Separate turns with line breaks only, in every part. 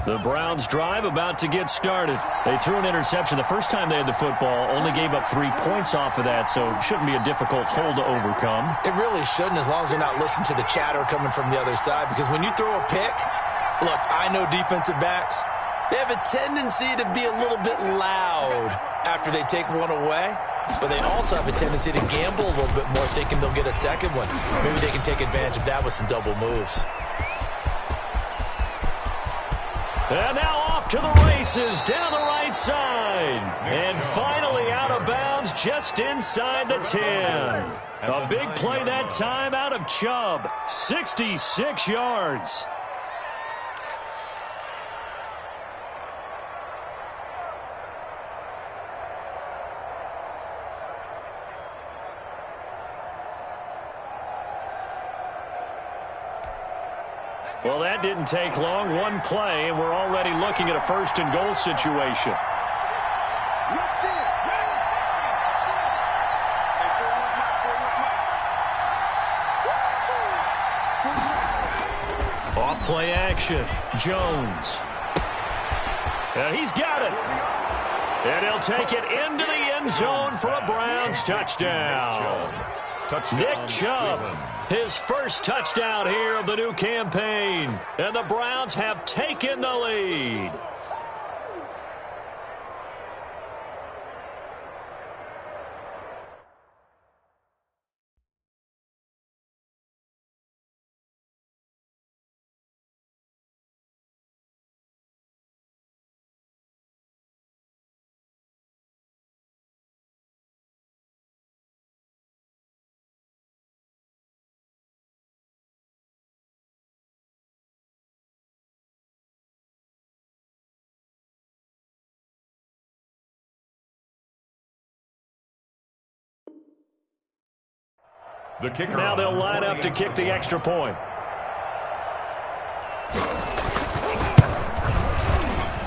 The Browns drive about to get started. They threw an interception the first time they had the football, only gave up 3 points off of that, so it shouldn't be a difficult hole to overcome.
It really shouldn't, as long as you're not listening to the chatter coming from the other side, because when you throw a pick, look, I know defensive backs, they have a tendency to be a little bit loud after they take one away, but they also have a tendency to gamble a little bit more, thinking they'll get a second one. Maybe they can take advantage of that with some double moves.
And now off to the races down the right side. And finally out of bounds just inside the 10. A big play that time out of Chubb. 66 yards. Well, that didn't take long. One play, and we're already looking at a first-and-goal situation. Off play action. Jones. He's got it. And he'll take it into the end zone for a Browns touchdown. Nick Chubb, his first touchdown here of the new campaign. And the Browns have taken the lead.
The kicker.
Now they'll line up to kick the extra point.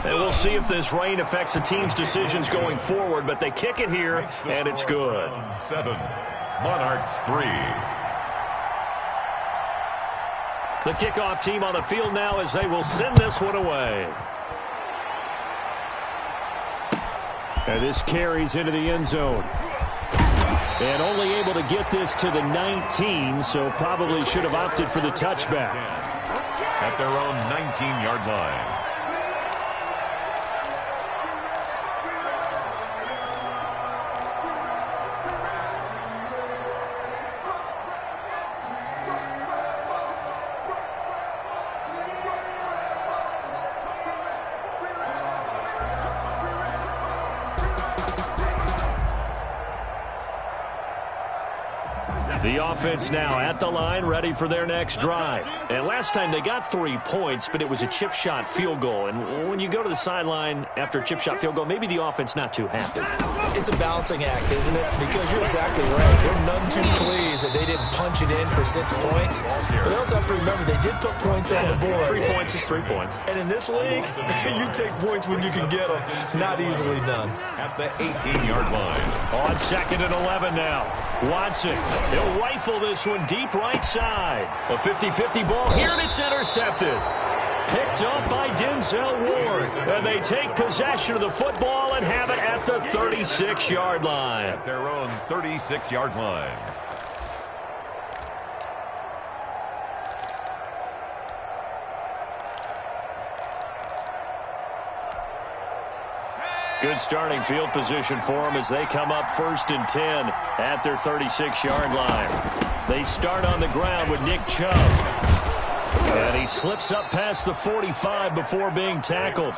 And we'll see if this rain affects the team's decisions going forward, but they kick it here, and it's good.
7, Monarchs 3.
The kickoff team on the field now as they will send this one away. And this carries into the end zone. And only able to get this to the 19, so probably should have opted for the touchback.
At their own 19-yard line.
The offense now at the line, ready for their next drive. And last time they got 3 points, but it was a chip shot field goal. And when you go to the sideline after a chip shot field goal, maybe the offense not too happy.
It's a balancing act, isn't it? Because you're exactly right. They're none too pleased that they didn't punch it in for 6 points. But they also have to remember they did put points on the board.
3 points is 3 points.
And in this league, you take points when you can get them. Not easily done.
At the 18-yard line.
On 2nd and 11 now. Watson, he'll rifle this one deep right side. A 50-50 ball here, and it's intercepted. Picked up by Denzel Ward. And they take possession of the football and have it at the 36-yard line.
At their own 36-yard line.
Good starting field position for them as they come up 1st and 10 at their 36-yard line. They start on the ground with Nick Chubb. And he slips up past the 45 before being tackled.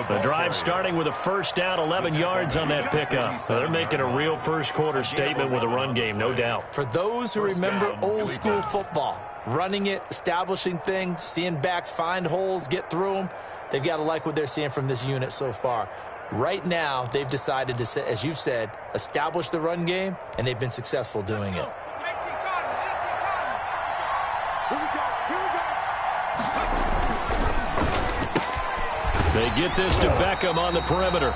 The drive starting with a first down, 11 yards on that pickup. So they're making a real first-quarter statement with a run game, no doubt.
For those who remember old-school football, running it, establishing things, seeing backs find holes, get through them, they've got to like what they're seeing from this unit so far. Right now, they've decided to, as you've said, establish the run game, and they've been successful doing it.
They get this to Beckham on the perimeter.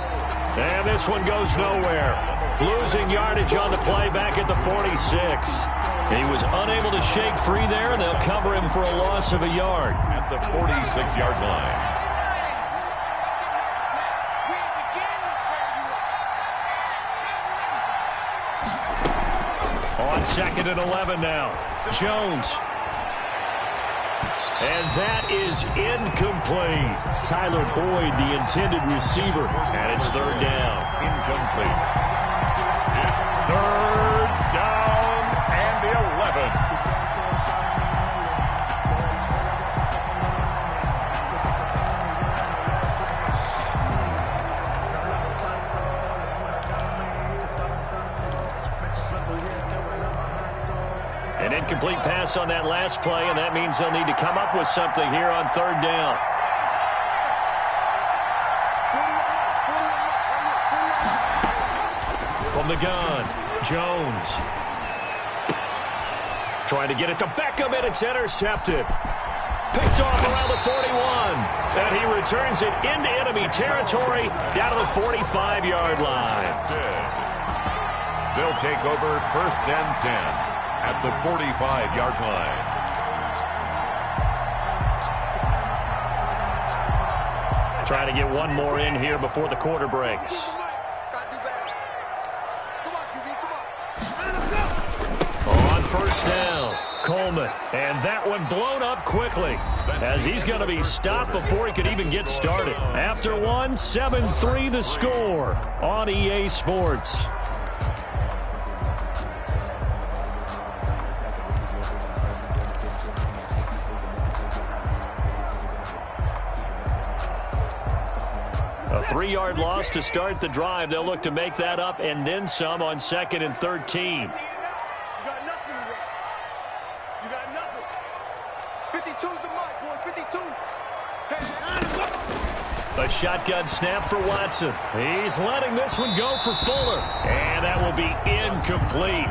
And this one goes nowhere. Losing yardage on the play back at the 46. He was unable to shake free there, and they'll cover him for a loss of a yard.
At the 46-yard line.
On 2nd and 11 now. Jones. And that is incomplete. Tyler Boyd, the intended receiver. And it's 3rd down.
Incomplete. It's 3rd down and the 11.
An incomplete pass on that last play, and that means they'll need to come up with something here on 3rd down. From the gun, Jones. Trying to get it to Beckham, and it's intercepted. Picked off around the 41. And he returns it into enemy territory down to the 45-yard line.
They'll take over 1st and 10. At the 45-yard line.
Trying to get one more in here before the quarter breaks. On 1st down, Coleman. And that one blown up quickly as he's going to be stopped before he could even get started. After one, 7-3 the score on EA Sports. A 3-yard loss to start the drive. They'll look to make that up and then some on 2nd and 13.
You got nothing today. You got nothing. 52's the mark, boys. 52. Hey,
A shotgun snap for Watson. He's letting this one go for Fuller. And that will be incomplete.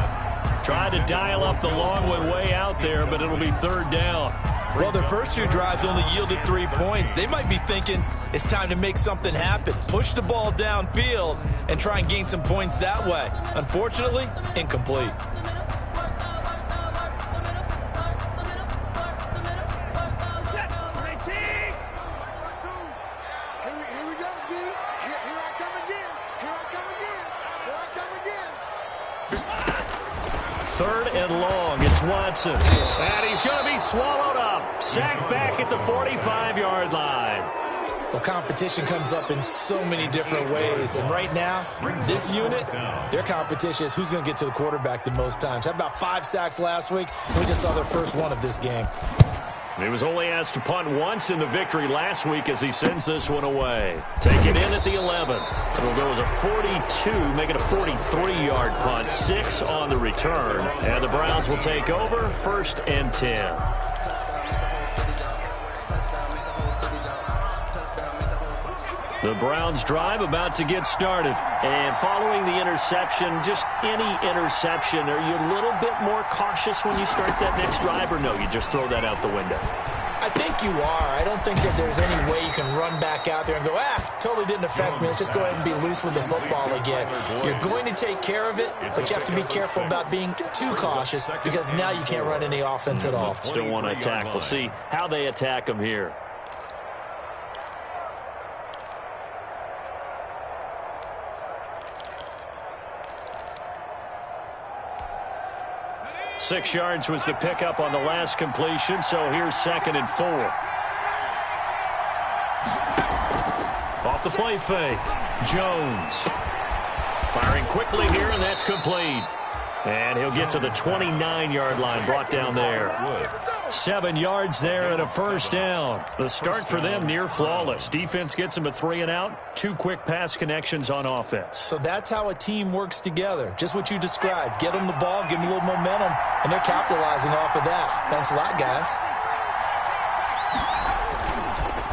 Trying to dial up the long one way out there, but it'll be 3rd down.
Well, their first 2 drives only yielded 3 points. They might be thinking it's time to make something happen. Push the ball downfield and try and gain some points that way. Unfortunately, incomplete.
here we go, D. Here I come again. Here I come again. Here I come again.
3rd and long. It's Watson. And he's going to be swallowed up. Sacked back at the 45-yard line.
Well, competition comes up in so many different ways. And right now, this unit, their competition is who's going to get to the quarterback the most times. Had about 5 sacks last week. We just saw their first one of this game.
He was only asked to punt once in the victory last week as he sends this one away. Taken in at the 11. It'll go as a 42, make it a 43-yard punt. 6 on the return. And the Browns will take over 1st and 10. The Browns drive about to get started. And following the interception, just any interception, are you a little bit more cautious when you start that next drive, or no, you just throw that out the window?
I think you are. I don't think that there's any way you can run back out there and go, totally didn't affect me. Let's just go ahead and be loose with the football again. You're going to take care of it, but you have to be careful about being too cautious because now you can't run any offense at all.
Still want to attack. We'll see how they attack them here. Six yards was the pickup on the last completion, so here's 2nd and 4. Off the play fake, Jones. Firing quickly here, and that's complete. And he'll get to the 29-yard line, brought down there. 7 yards there and a 1st down. The start for them near flawless. Defense gets them a 3 and out. 2 quick pass connections on offense.
So that's how a team works together. Just what you described. Get them the ball, give them a little momentum, and they're capitalizing off of that. Thanks a lot, guys.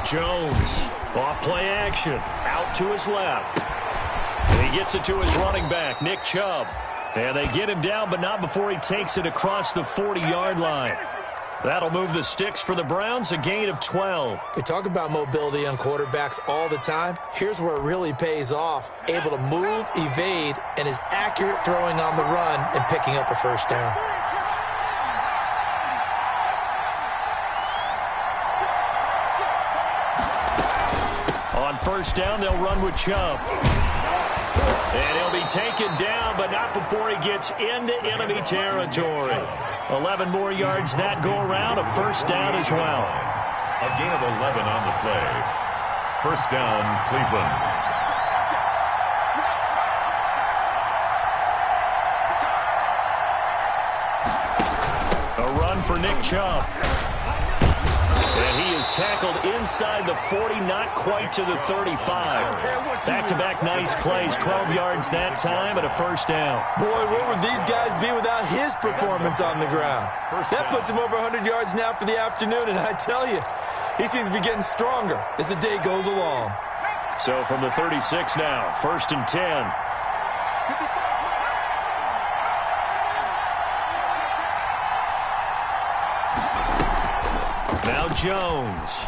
Jones, off play action, out to his left. And he gets it to his running back, Nick Chubb. And they get him down, but not before he takes it across the 40-yard line. That'll move the sticks for the Browns, a gain of 12.
We talk about mobility on quarterbacks all the time. Here's where it really pays off. Able to move, evade, and is accurate throwing on the run and picking up a 1st down. On
1st down, they'll run with Chubb. And he'll be taken down, but not before he gets into enemy territory. 11 more yards that go around, a first down as well.
A gain of 11 on the play. First down, Cleveland.
A run for Nick Chubb. And he is tackled inside the 40, not quite to the 35. Back-to-back nice plays, 12 yards that time and a first down.
Boy, where would these guys be without his performance on the ground? That puts him over 100 yards now for the afternoon, and I tell you, he seems to be getting stronger as the day goes along.
So from the 36 now, first and 10. Now Jones.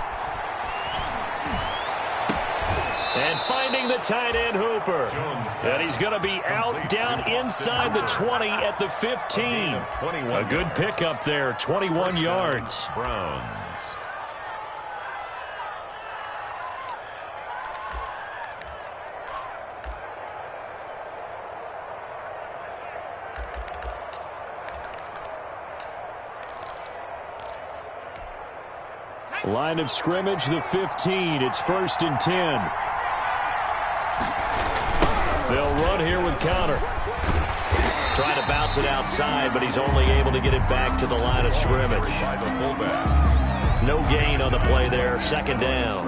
And finding the tight end Hooper. And he's going to be out down inside the 20 at the 15. A good pickup there, 21 yards.
Browns.
Line of scrimmage, the 15. It's first and 10. They'll run here with counter. Trying to bounce it outside, but he's only able to get it back to the line of scrimmage. No gain on the play there, second down.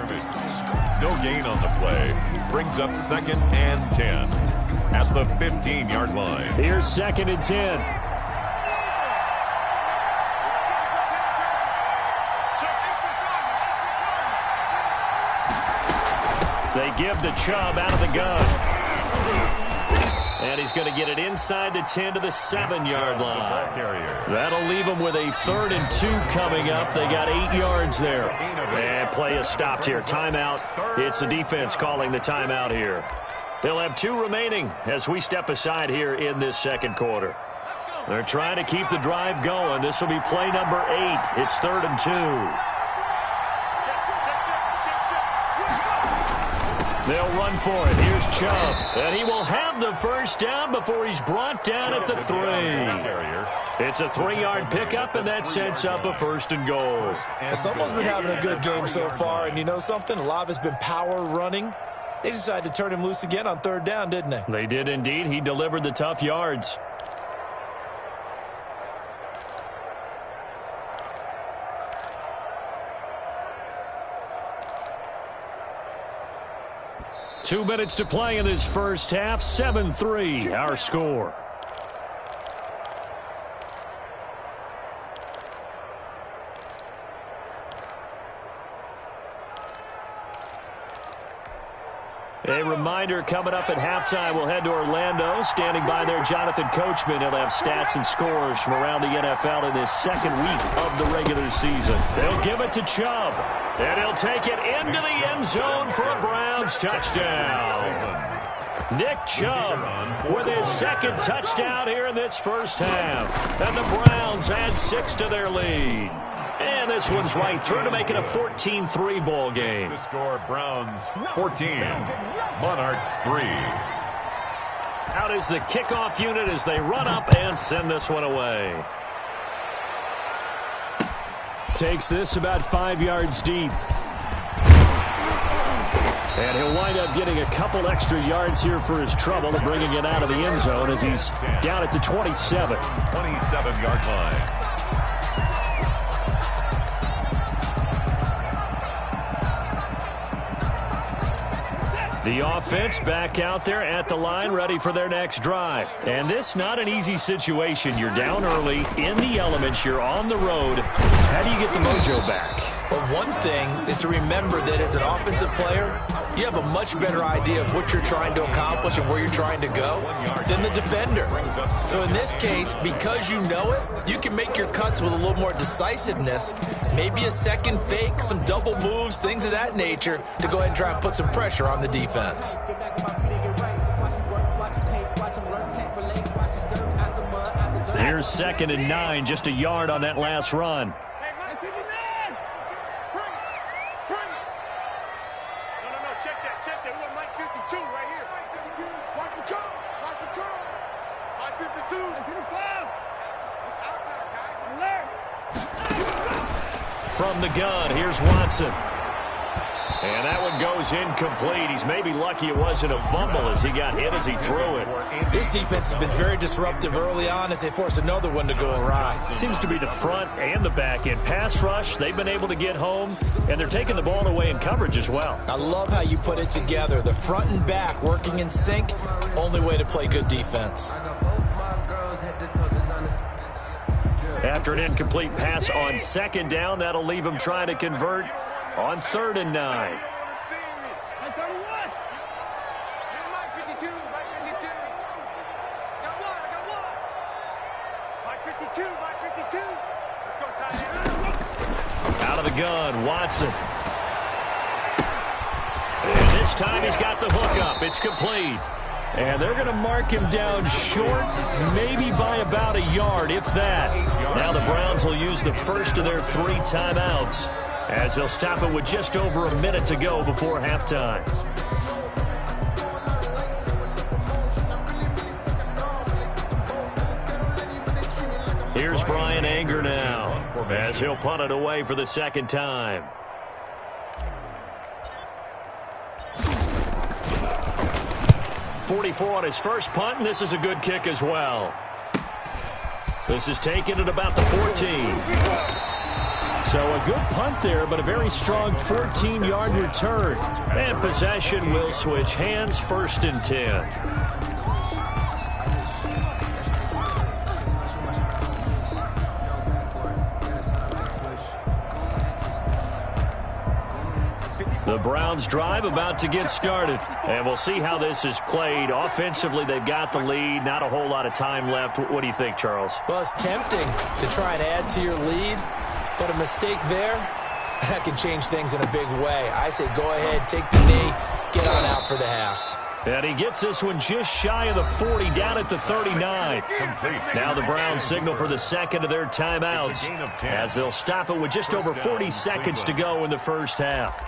No gain on the play. Brings up second and 10 at the 15-yard line.
Here's second and 10. They give the Chubb out of the gun. And he's going to get it inside the 10 to the 7-yard line. That'll leave them with a 3rd and 2 coming up. They got 8 yards there. And play is stopped here. Timeout. It's the defense calling the timeout here. They'll have 2 remaining as we step aside here in this second quarter. They're trying to keep the drive going. This will be play number 8. It's 3rd and 2. They'll run for it. Here's Chubb. And he will have the first down before he's brought down at the 3. It's a 3-yard pickup, and that sets up a first and goal.
Someone's been having a good game so far, and you know something? A lot of it's been power running. They decided to turn him loose again on 3rd down, didn't they?
They did indeed. He delivered the tough yards. Two minutes to play in this first half. 7-3, our score. A reminder, coming up at halftime, we'll head to Orlando. Standing by there, Jonathan Coachman. He'll have stats and scores from around the NFL in this second week of the regular season. They'll give it to Chubb, and he'll take it into the end zone for a Browns touchdown. Nick Chubb with his second touchdown here in this first half. And the Browns add 6 to their lead. And this one's right through to make it a 14-3 ball game.
The score, Browns 14, Monarchs 3.
Out is the kickoff unit as they run up and send this one away. Takes this about 5 yards deep. And he'll wind up getting a couple extra yards here for his trouble and bringing it out of the end zone as he's down at the 27.
27-yard line.
The offense back out there at the line, ready for their next drive. And this not an easy situation. You're down early, in the elements, you're on the road. How do you get the mojo back?
Well, one thing is to remember that as an offensive player, you have a much better idea of what you're trying to accomplish and where you're trying to go than the defender. So in this case, because you know it, you can make your cuts with a little more decisiveness, maybe a second fake, some double moves, things of that nature, to go ahead and try and put some pressure on the defense.
Here's 2nd and 9, just a yard on that last run. From the gun, here's Watson. And that one goes incomplete. He's maybe lucky it wasn't a fumble as he got hit as he threw it.
This defense has been very disruptive early on as they force another one to go awry.
Seems to be the front and the back end. Pass rush, they've been able to get home, and they're taking the ball away in coverage as well.
I love how you put it together. The front and back working in sync, only way to play good defense.
After an incomplete pass on second down, that'll leave him trying to convert on 3rd and 9. Out of the gun, Watson. And this time he's got the hook up. It's complete. And they're going to mark him down short, maybe by about a yard, if that. Now the Browns will use the first of their 3 timeouts as they'll stop it with just over a minute to go before halftime. Here's Brian Anger now as he'll punt it away for the second time. .44 on his first punt, and this is a good kick as well. This is taken at about the 14. So a good punt there, but a very strong 14-yard return. And possession will switch hands, 1st and 10. The Browns drive about to get started, and we'll see how this is played. Offensively, they've got the lead. Not a whole lot of time left. What do you think, Charles?
Well, it's tempting to try and add to your lead, but a mistake there, that can change things in a big way. I say go ahead, take the knee, get on out for the half.
And he gets this one just shy of the 40, down at the 39. Now the Browns signal for the second of their timeouts as they'll stop it with just over 40 seconds to go in the first half.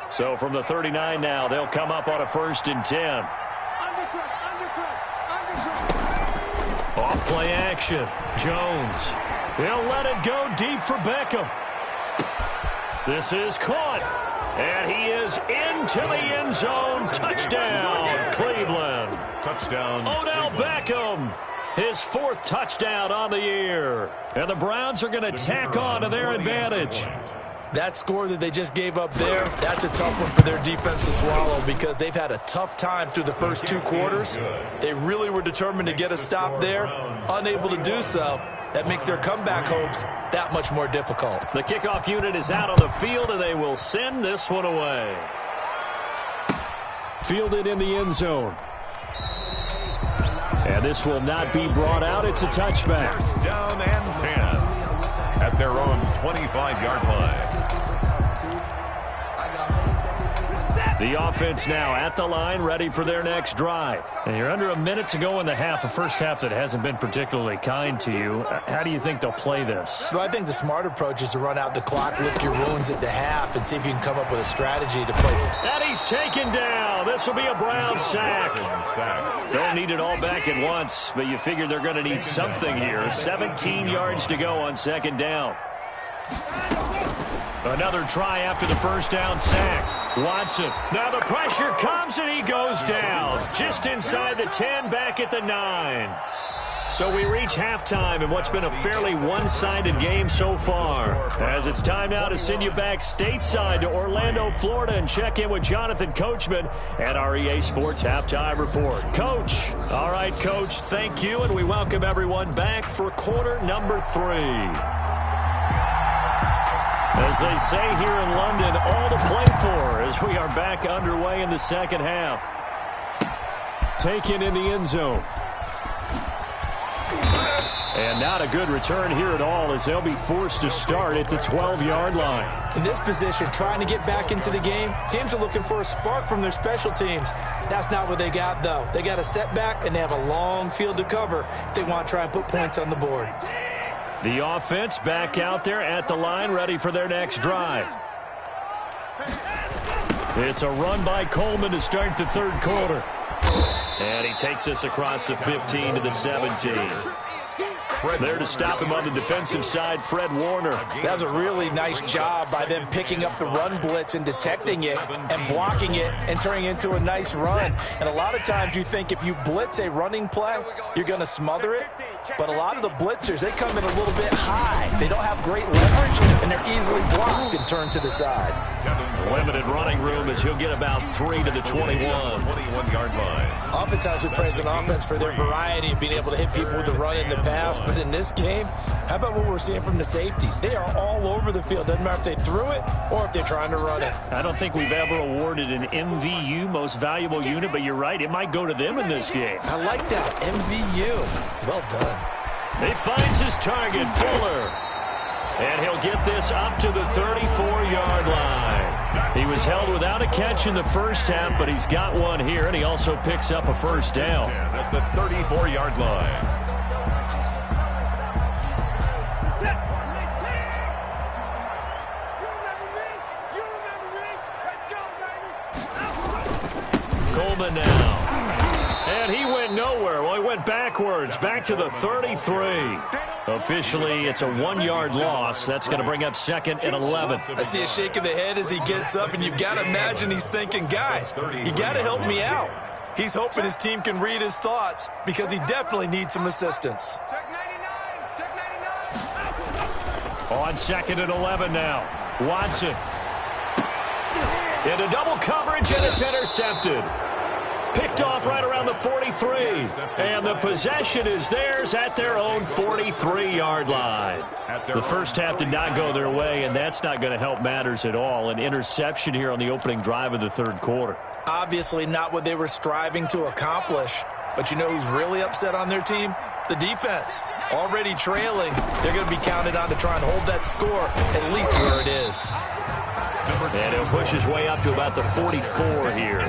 So from the 39 now, they'll come up on a 1st and 10. Off play action. Jones. He'll let it go deep for Beckham. This is caught. And he is into the end zone. Touchdown, Cleveland.
Touchdown,
Odell Beckham. His 4th touchdown on the year. And the Browns are going to tack on to their advantage.
That score that they just gave up there, that's a tough one for their defense to swallow because they've had a tough time through the first 2 quarters. They really were determined to get a stop there, unable to do so. That makes their comeback hopes that much more difficult.
The kickoff unit is out on the field, and they will send this one away. Fielded in the end zone. And this will not be brought out. It's a touchback.
Down and 10 at their own 25-yard line.
The offense now at the line, ready for their next drive. And you're under a minute to go in the half, a first half that hasn't been particularly kind to you. How do you think they'll play this?
Well, I think the smart approach is to run out the clock, lick your wounds at the half, and see if you can come up with a strategy to play.
And he's taken down. This will be a Brown sack. Don't need it all back at once, but you figure they're going to need something here. 17 yards to go on 2nd down. Another try after the first down sack. Watson. Now the pressure comes and he goes down. Just inside the 10, back at the 9. So we reach halftime in what's been a fairly one-sided game so far. As it's time now to send you back stateside to Orlando, Florida, and check in with Jonathan Coachman at our EA Sports Halftime Report. Coach. All right, Coach, thank you, and we welcome everyone back for quarter number 3. As they say here in London, all to play for as we are back underway in the second half. Taken in the end zone. And not a good return here at all as they'll be forced to start at the 12-yard line.
In this position, trying to get back into the game, teams are looking for a spark from their special teams. That's not what they got, though. They got a setback, and they have a long field to cover if they want to try and put points on the board.
The offense back out there at the line, ready for their next drive. It's a run by Coleman to start the third quarter. And he takes us across the 15 to the 17. There to stop him on the defensive side, Fred Warner.
That was a really nice job by them picking up the run blitz and detecting it and blocking it and turning it into a nice run. And a lot of times you think if you blitz a running play, you're going to smother it. But a lot of the blitzers, they come in a little bit high. They don't have great leverage, and they're easily blocked and turned to the side.
Limited running room as he'll get about 3 to the 21-yard
line.
Oftentimes we praise an offense for their variety of being able to hit people with the run in the pass. But in this game, how about what we're seeing from the safeties? They are all over the field. Doesn't matter if they threw it or if they're trying to run it.
I don't think we've ever awarded an MVU, most valuable unit, but you're right. It might go to them in this game.
I like that. MVU. Well done.
He finds his target, Fuller. And he'll get this up to the 34-yard line. He was held without a catch in the first half, but he's got one here, and he also picks up a first down.
At the 34-yard line.
Coleman now. And he went nowhere. Well, he went backwards, back to the 33. Officially, it's a 1-yard loss. That's going to bring up 2nd and 11.
I see a shake of the head as he gets up, and you've got to imagine he's thinking, guys, you got to help me out. He's hoping his team can read his thoughts because he definitely needs some assistance.
On 2nd and 11 now. Watson. Into double coverage, and it's intercepted. Picked off right around the 43. And the possession is theirs at their own 43-yard line. The first half did not go their way, and that's not going to help matters at all. An interception here on the opening drive of the third quarter.
Obviously not what they were striving to accomplish. But you know who's really upset on their team? The defense. Already trailing. They're going to be counted on to try and hold that score at least where it is.
And he'll push his way up to about the 44 here.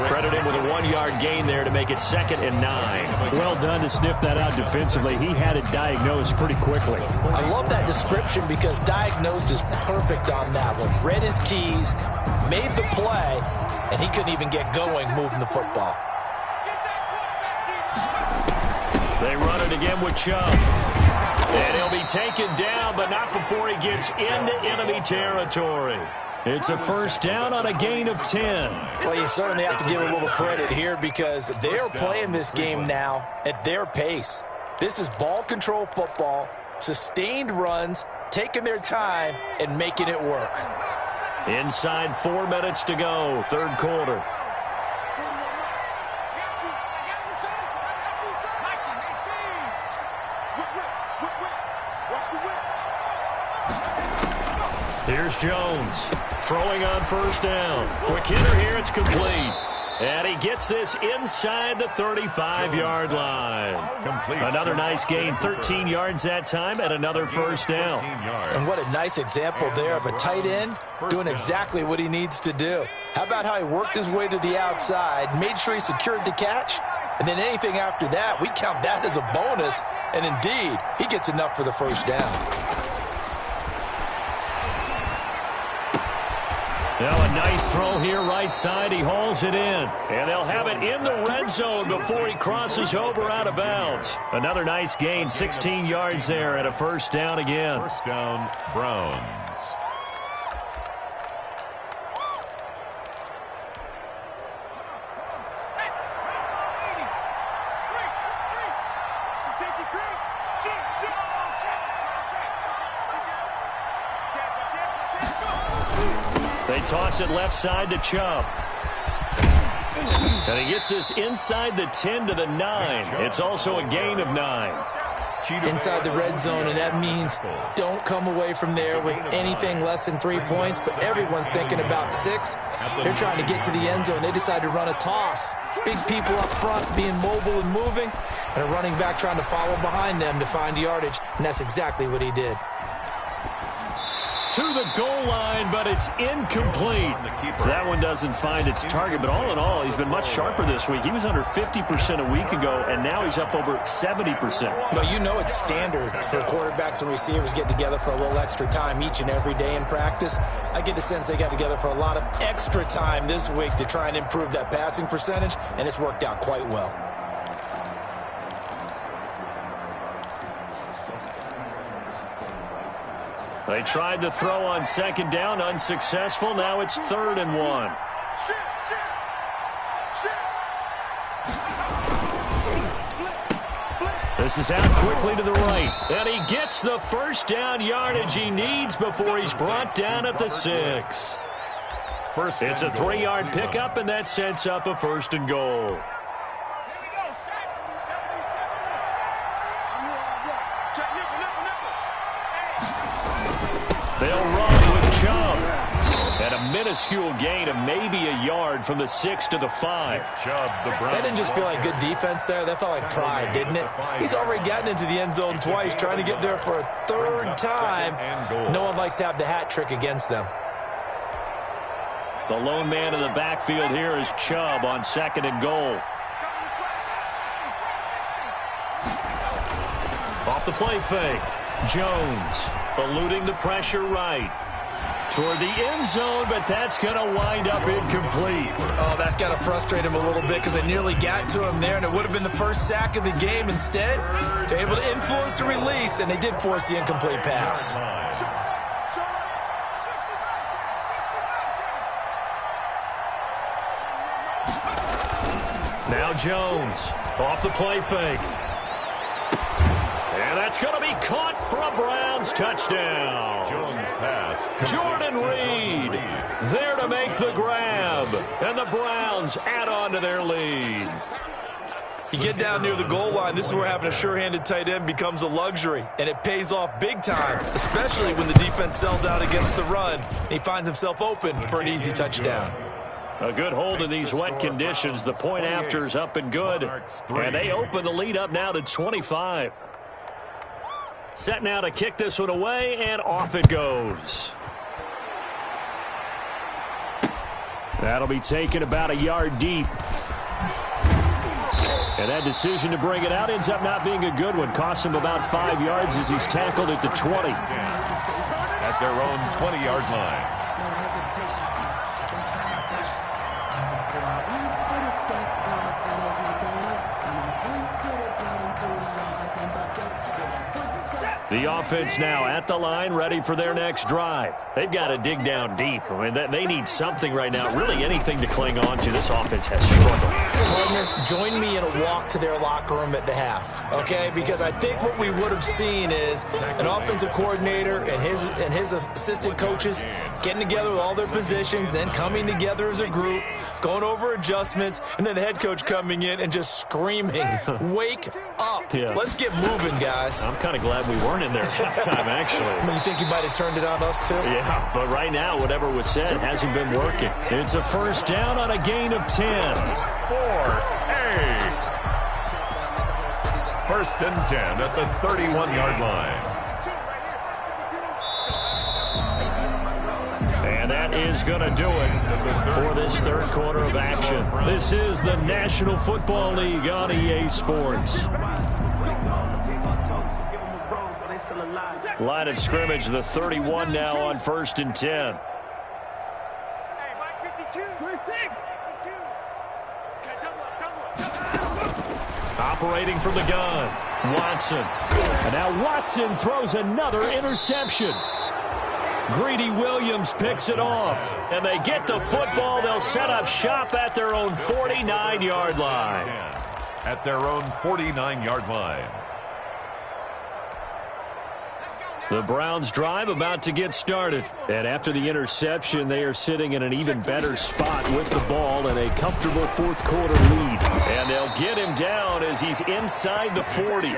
Credit him with a 1-yard gain there to make it 2nd and 9. Well done to sniff that out defensively. He had it diagnosed pretty quickly.
I love that description because diagnosed is perfect on that one. Read his keys, made the play, and he couldn't even get going moving the football.
They run it again with Chubb. And he'll be taken down, but not before he gets into enemy territory. It's a first down on a gain of 10.
Well, you certainly have to give a little credit here because they're playing this game now at their pace. This is ball control football, sustained runs, taking their time, and making it work.
Inside 4 minutes to go, third quarter. Here's Jones, throwing on first down. Quick hitter here, it's complete. And he gets this inside the 35-yard line.
Complete.
Another nice gain, 13 yards that time, and another first down.
And what a nice example there of a tight end doing exactly what he needs to do. How about how he worked his way to the outside, made sure he secured the catch, and then anything after that, we count that as a bonus. And indeed, he gets enough for the first down.
Now a nice throw here right side. He hauls it in. And they'll have it in the red zone before he crosses over out of bounds. Another nice gain, 16 yards there and a first down again.
First down, Browns.
They toss it left side to Chubb. And he gets this inside the 10 to the 9. It's also a gain of 9.
Inside the red zone, and that means don't come away from there with anything less than 3 points, but everyone's thinking about 6. They're trying to get to the end zone. They decide to run a toss. Big people up front being mobile and moving, and a running back trying to follow behind them to find yardage, and that's exactly what he did.
to the goal line, but it's incomplete. That one doesn't find its target, but all in all, he's been much sharper this week. He was under 50% a week ago, and now he's up over 70%.
Well, you know it's standard for quarterbacks and receivers getting together for a little extra time each and every day in practice. I get the sense they got together for a lot of extra time this week to try and improve that passing percentage, and it's worked out quite well.
They tried to throw on second down, unsuccessful. Now it's 3rd and 1. This is out quickly to the right. And he gets the first down yardage he needs before he's brought down at the 6. It's a 3-yard pickup, and that sets up a 1st and goal. They'll run with Chubb. And a minuscule gain of maybe a yard from the 6 to the 5.
That didn't just feel like good defense there. That felt like pride, didn't it? He's already gotten into the end zone twice, trying to get there for a 3rd time. No one likes to have the hat trick against them.
The lone man in the backfield here is Chubb on 2nd and goal. Off the play fake. Jones eluding the pressure right. Toward the end zone, but that's going to wind up incomplete.
Oh, that's got to frustrate him a little bit because they nearly got to him there, and it would have been the first sack of the game. Instead, they're able to influence the release, and they did force the incomplete pass.
Now Jones off the play fake. And that's going to be caught for a Browns touchdown.
Jones pass.
Jordan Reed there to make the grab. And the Browns add on to their lead.
You get down near the goal line, this is where having a sure-handed tight end becomes a luxury, and it pays off big time, especially when the defense sells out against the run, and he finds himself open for an easy touchdown.
A good hold in these wet conditions. The point after is up and good. And they open the lead up now to 25. Set now to kick this one away, and off it goes. That'll be taken about a yard deep. And that decision to bring it out ends up not being a good one. Costs him about 5 yards as he's tackled at the 20.
At their own 20-yard line.
The offense now at the line, ready for their next drive. They've got to dig down deep. I mean, they need something right now, really anything to cling on to. This offense has struggled.
Partner, join me in a walk to their locker room at the half, okay? Because I think what we would have seen is an offensive coordinator and his assistant coaches getting together with all their positions, then coming together as a group, going over adjustments, and then the head coach coming in and just screaming, wake up.
Yeah.
Let's get moving, guys.
I'm kind of glad we weren't in there at halftime, actually.
I mean, you think you might have turned it on us, too?
Yeah, but right now, whatever was said hasn't been working. It's a first down on a gain of 10.
4-8. First and 10 at the 31-yard line.
And that is going to do it for this third quarter of action. This is the National Football League on EA Sports. Line of scrimmage, the 31 now on 1st and 10. Operating from the gun, Watson. And now Watson throws another interception. Greedy Williams picks it off. And they get the football. They'll set up shop at their own 49-yard line.
At their own 49-yard line.
The Browns drive about to get started. And after the interception, they are sitting in an even better spot with the ball and a comfortable fourth quarter lead. And they'll get him down as he's inside the 40.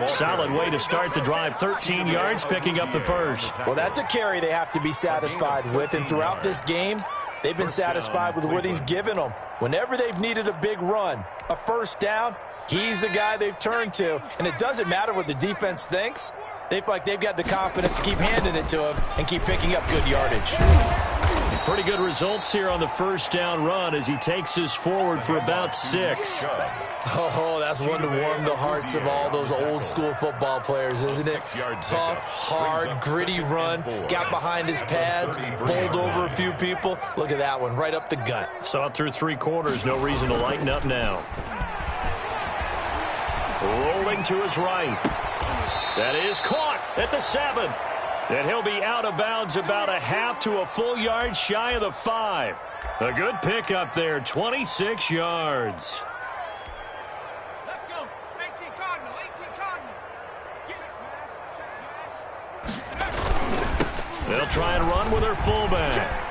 Solid way to start the drive. 13 yards, picking up the first.
Well, that's a carry they have to be satisfied with. And throughout this game, they've been satisfied with what he's given them. Whenever they've needed a big run, a first down, he's the guy they've turned to. And it doesn't matter what the defense thinks. They feel like they've got the confidence to keep handing it to him and keep picking up good yardage.
Pretty good results here on the first down run as he takes us forward for about 6.
Oh, that's one to warm the hearts of all those old school football players, isn't it? Tough, hard, gritty run, got behind his pads, bowled over a few people. Look at that one, right up the gut.
Saw it through 3 quarters, no reason to lighten up now. Rolling to his right. That is caught at the 7. And he'll be out of bounds about a half to a full yard shy of the 5. A good pickup there, 26 yards.
Let's go. 18 Cardinal, 18 Cardinal.
They'll try and run with their fullback.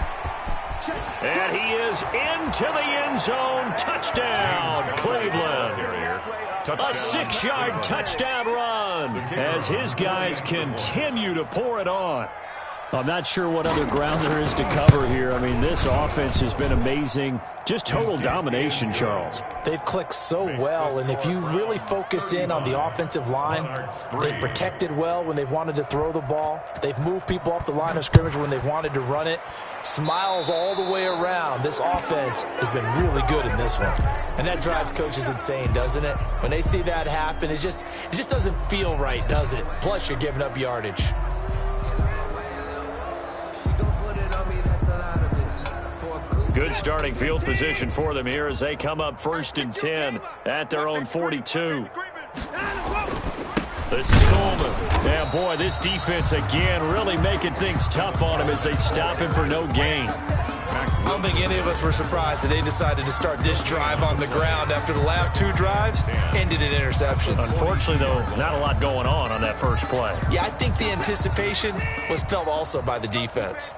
And he is into the end zone. Touchdown, Cleveland. A 6-yard touchdown run as his guys continue to pour it on. I'm not sure what other ground there is to cover here. I mean, this offense has been amazing. Just total domination, Charles.
They've clicked so well, and if you really focus in on the offensive line, they've protected well when they've wanted to throw the ball. They've moved people off the line of scrimmage when they've wanted to run it. Smiles all the way around. This offense has been really good in this one. And that drives coaches insane, doesn't it? When they see that happen, it just doesn't feel right, does it? Plus, you're giving up yardage.
Good starting field position for them here as they come up 1st and 10 at their own 42. This is Coleman. Yeah, boy, this defense again really making things tough on him as they stop him for no gain.
I don't think any of us were surprised that they decided to start this drive on the ground after the last 2 drives ended in interceptions.
Unfortunately, though, not a lot going on that first play.
Yeah, I think the anticipation was felt also by the defense.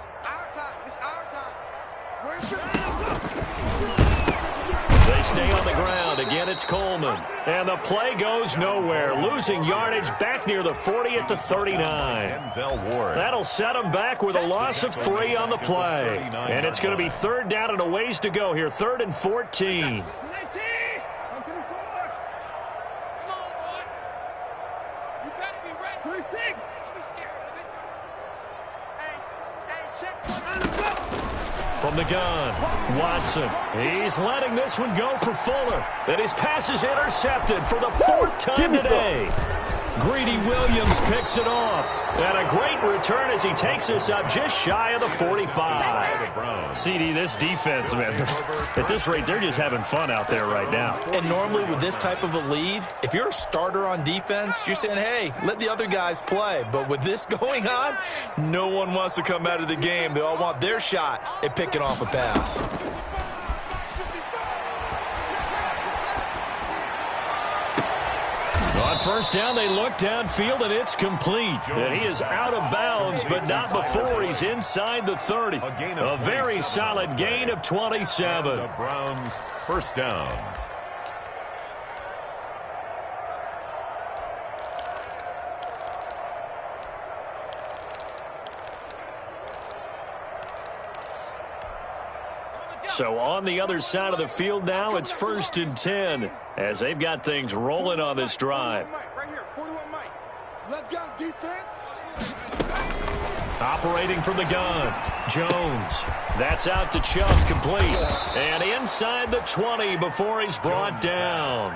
They stay on the ground. Again, it's Coleman. And the play goes nowhere. Losing yardage back near the 40 at the 39. That'll set them back with a loss of 3 on the play. And it's going to be 3rd down and a ways to go here. 3rd and 14. From the gun, Watson. He's letting this one go for Fuller. And his pass is intercepted for the 4th time today. Greedy Williams picks it off. And a great return as he takes us up just shy of the 45. CD, this defense, man, at this rate, they're just having fun out there right now.
And normally with this type of a lead, if you're a starter on defense, you're saying, hey, let the other guys play. But with this going on, no one wants to come out of the game. They all want their shot at picking off a pass.
On 1st down, they look downfield, and it's complete. And he is out of bounds, but not before he's inside the 30. A very solid gain of 27.
The Browns, 1st down.
So on the other side of the field now, it's 1st and 10 as they've got things rolling on this drive.
Right here, 41 Mike. Let's go, defense.
Operating from the gun, Jones. That's out to Chubb, complete. And inside the 20 before he's brought down.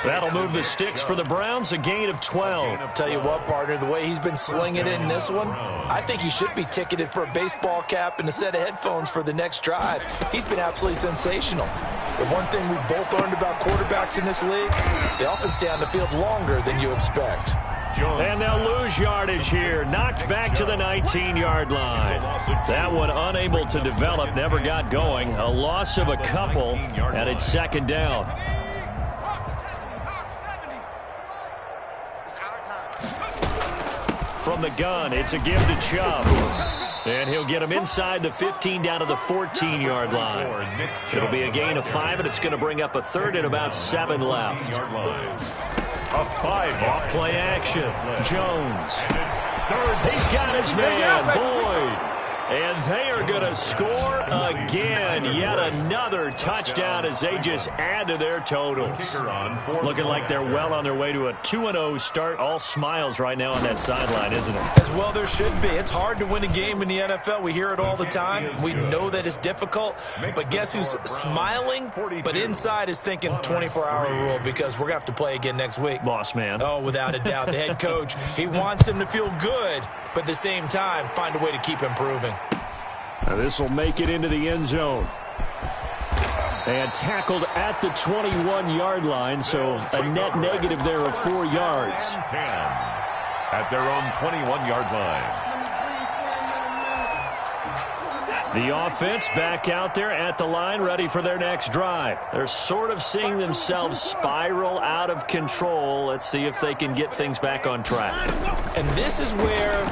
That'll move the sticks for the Browns, a gain of 12.
Tell you what, partner, the way he's been slinging it in this one, I think he should be ticketed for a baseball cap and a set of headphones for the next drive. He's been absolutely sensational. The one thing we've both learned about quarterbacks in this league, they often stay on the field longer than you expect.
And they'll lose yardage here. Knocked back to the 19-yard line. That one unable to develop, never got going. A loss of a couple, and it's 2nd down. From the gun, it's a give to Chubb. And he'll get him inside the 15 down to the 14-yard line. It'll be a gain of 5, and it's going to bring up a 3rd and about 7 left. A 5-off play action. Jones. He's got his man, Boyd. And they are going to score again. Yet another touchdown as they just add to their totals. Looking like they're well on their way to a 2-0 start. All smiles right now on that sideline, isn't it?
As well there should be. It's hard to win a game in the NFL. We hear it all the time. We know that it's difficult. But guess who's smiling? But inside is thinking 24-hour rule because we're going to have to play again next week.
Boss man.
Oh, without a doubt. The head coach, he wants him to feel good, but at the same time, find a way to keep improving.
Now this will make it into the end zone. And tackled at the 21-yard line, so a net negative there of 4 yards.
10 at their own 21-yard line.
The offense back out there at the line, ready for their next drive. They're sort of seeing themselves spiral out of control. Let's see if they can get things back on track.
And this is where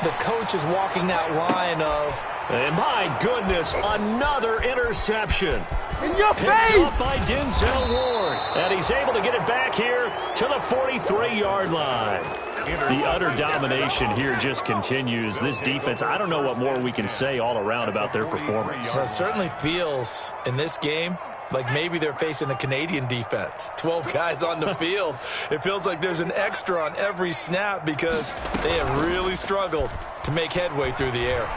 the coach is walking that line of...
And my goodness, another interception.
In your
Picked
face!
up by Denzel Ward. And he's able to get it back here to the 43-yard line. The utter domination here just continues. This defense, I don't know what more we can say all around about their performance.
Well, it certainly feels in this game like maybe they're facing a Canadian defense. 12 guys on the field. It feels like there's an extra on every snap because they have really struggled to make headway through the air.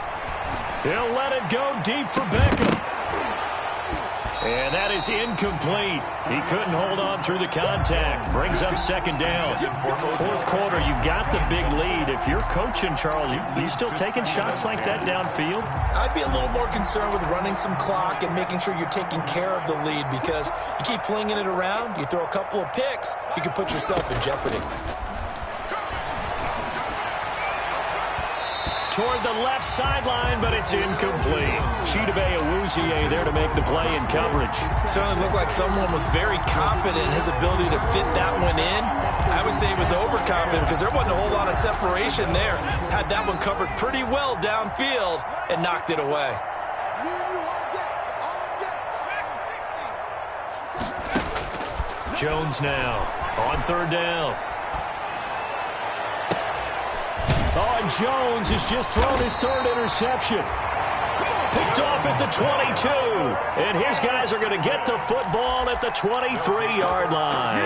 He'll let it go deep for Beckham. And that is incomplete. He couldn't hold on through the contact. Brings up second down. Fourth quarter, you've got the big lead. If you're coaching, Charles, you still taking shots like that downfield?
I'd be a little more concerned with running some clock and making sure you're taking care of the lead because you keep flinging it around, you throw a couple of picks, you can put yourself in jeopardy.
Toward the left sideline, but it's incomplete. Chidobe Awuzie there to make the play in coverage.
Certainly looked like someone was very confident in his ability to fit that one in. I would say he was overconfident because there wasn't a whole lot of separation there. Had that one covered pretty well downfield and knocked it away.
Jones now on third down. Oh, and Jones has just thrown his third interception. Picked off at the 22. And his guys are going to get the football at the 23-yard line.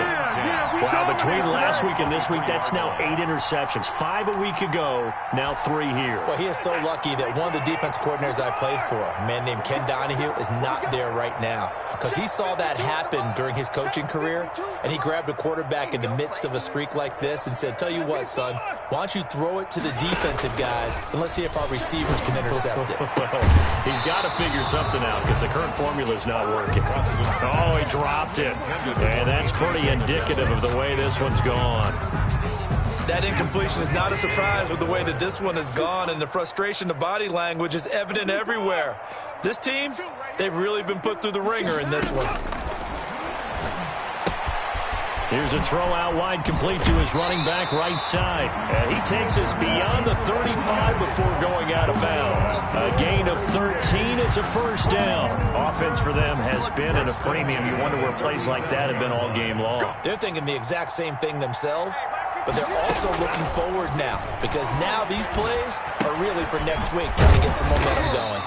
Wow, between last week and this week, that's now 8 interceptions. 5 a week ago, now 3 here.
Well, he is so lucky that one of the defense coordinators I played for, a man named Ken Donahue, is not there right now. Because he saw that happen during his coaching career, and he grabbed a quarterback in the midst of a streak like this and said, tell you what, son, why don't you throw it to the defensive guys, and let's see if our receivers can intercept it.
He's got to figure something out because the current formula is not working. Oh, he dropped it. And that's pretty indicative of the way this one's gone.
That incompletion is not a surprise with the way that this one has gone, and the frustration, the body language is evident everywhere. This team, they've really been put through the ringer in this one.
Here's a throw out wide complete to his running back right side. And he takes us beyond the 35 before going out of bounds. A gain of 13. It's a first down. Offense for them has been at a premium. You wonder where plays like that have been all game long.
They're thinking the exact same thing themselves, but they're also looking forward now because now these plays are really for next week, trying to get some momentum going.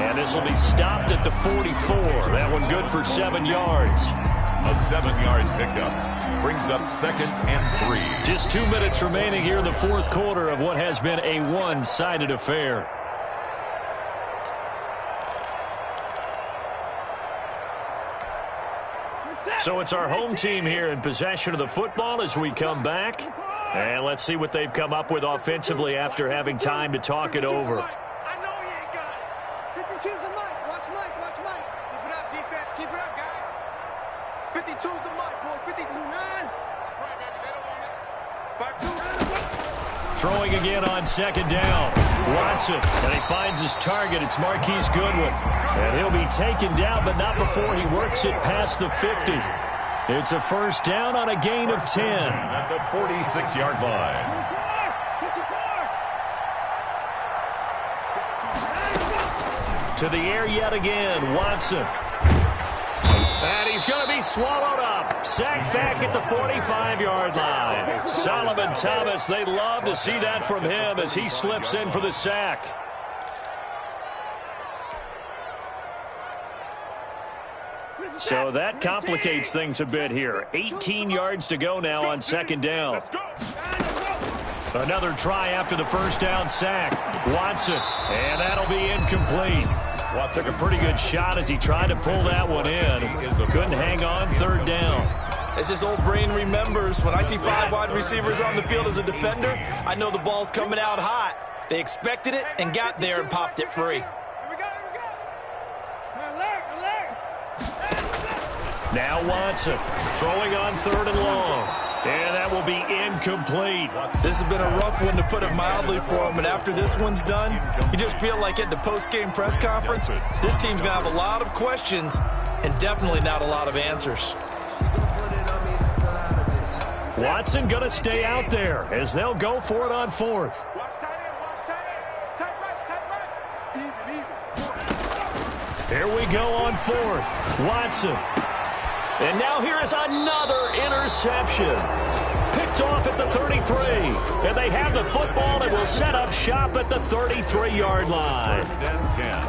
And this will be stopped at the 44. That one good for 7 yards.
A 7-yard pickup brings up second and 3.
Just 2 minutes remaining here in the fourth quarter of what has been a one-sided affair. So it's our home team here in possession of the football as we come back. And let's see what they've come up with offensively after having time to talk it over.
I know he ain't got it. 52's the mic. Watch Mike. Watch Mike. Keep it up, defense. Keep it up, guys. 52's the mic, boys. 52-9. That's right, baby. They don't want it. 5-2.
Throwing again on second down. Watson, and he finds his target. It's Marquise Goodwin. And he'll be taken down, but not before he works it past the 50. It's a first down on a gain of 10.
At the 46-yard line.
To the air yet again, Watson. And he's going to be swallowed up. Sacked back at the 45-yard line. Solomon Thomas, they'd love to see that from him as he slips in for the sack. So that complicates things a bit here. 18 yards to go now on second down. Another try after the first down sack. Watson, and that'll be incomplete. Took a pretty good shot as he tried to pull that one in. Couldn't hang on third down.
As this old brain remembers, when I see 5 wide receivers on the field as a defender, I know the ball's coming out hot. They expected it and got there and popped it free.
Now Watson throwing on third and long. And that will be incomplete.
This has been a rough one, to put it mildly, for him. And after this one's done, you just feel like at the post-game press conference, this team's going to have a lot of questions and definitely not a lot of answers.
Watson going to stay out there as they'll go for it on fourth.
Watch tight end, watch tight end. Tight right. Even.
Here we go on fourth. Watson. And now here is another interception. Picked off at the 33. And they have the football and will set up shop at the 33-yard line.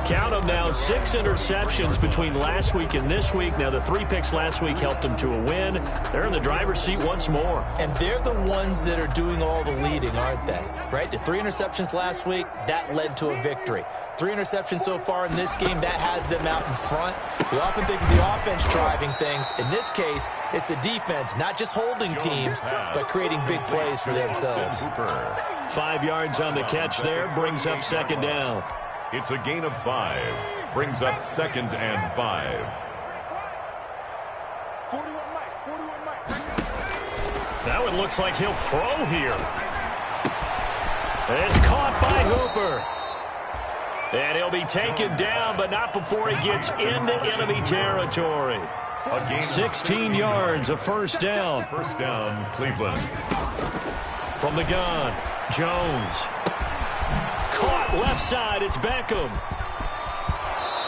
Count them now, 6 interceptions between last week and this week. Now the 3 picks last week helped them to a win. They're in the driver's seat once more.
And they're the ones that are doing all the leading, aren't they? Right? The 3 interceptions last week, that led to a victory. 3 interceptions so far in this game, that has them out in front. We often think of the offense driving things. In this case, it's the defense, not just holding teams, but creating big plays for themselves.
5 yards on the catch there, brings up second down.
It's a gain of 5, brings up 2nd and 5.
41 Mike.
That one looks like he'll throw here. It's caught by Hooper. And he'll be taken down, but not before he gets into enemy territory. 16 yards, a first down.
First down, Cleveland.
From the gun, Jones. Caught left side, it's Beckham.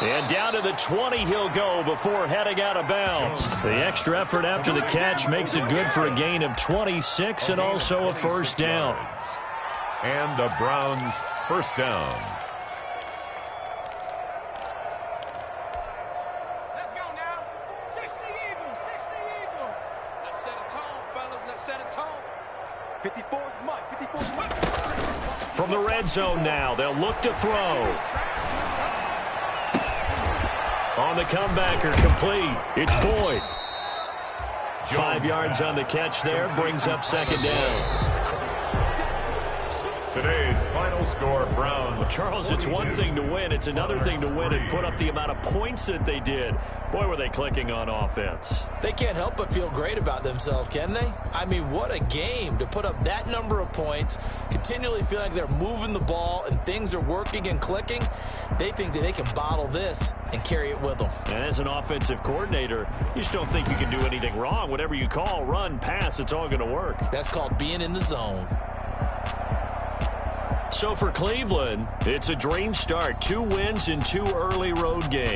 And down to the 20 he'll go before heading out of bounds. The extra effort after the catch makes it good for a gain of 26 and also a first down.
And the Browns first down.
Let's go now. 60 Eagles. Let's set a tone, fellas. Let's set a tone. 54th Mike.
From the red zone now, they'll look to throw. On the comebacker, complete. It's Boyd. 5 yards on the catch there, brings up second down.
Today's final score, Browns.
Well, Charles, it's one thing to win. It's another thing to win and put up the amount of points that they did. Boy, were they clicking on offense.
They can't help but feel great about themselves, can they? I mean, what a game to put up that number of points, continually feel like they're moving the ball and things are working and clicking. They think that they can bottle this and carry it with them.
And as an offensive coordinator, you just don't think you can do anything wrong. Whatever you call, run, pass, it's all going to work.
That's called being in the zone.
So for Cleveland, it's a dream start. 2 wins in 2 early road games.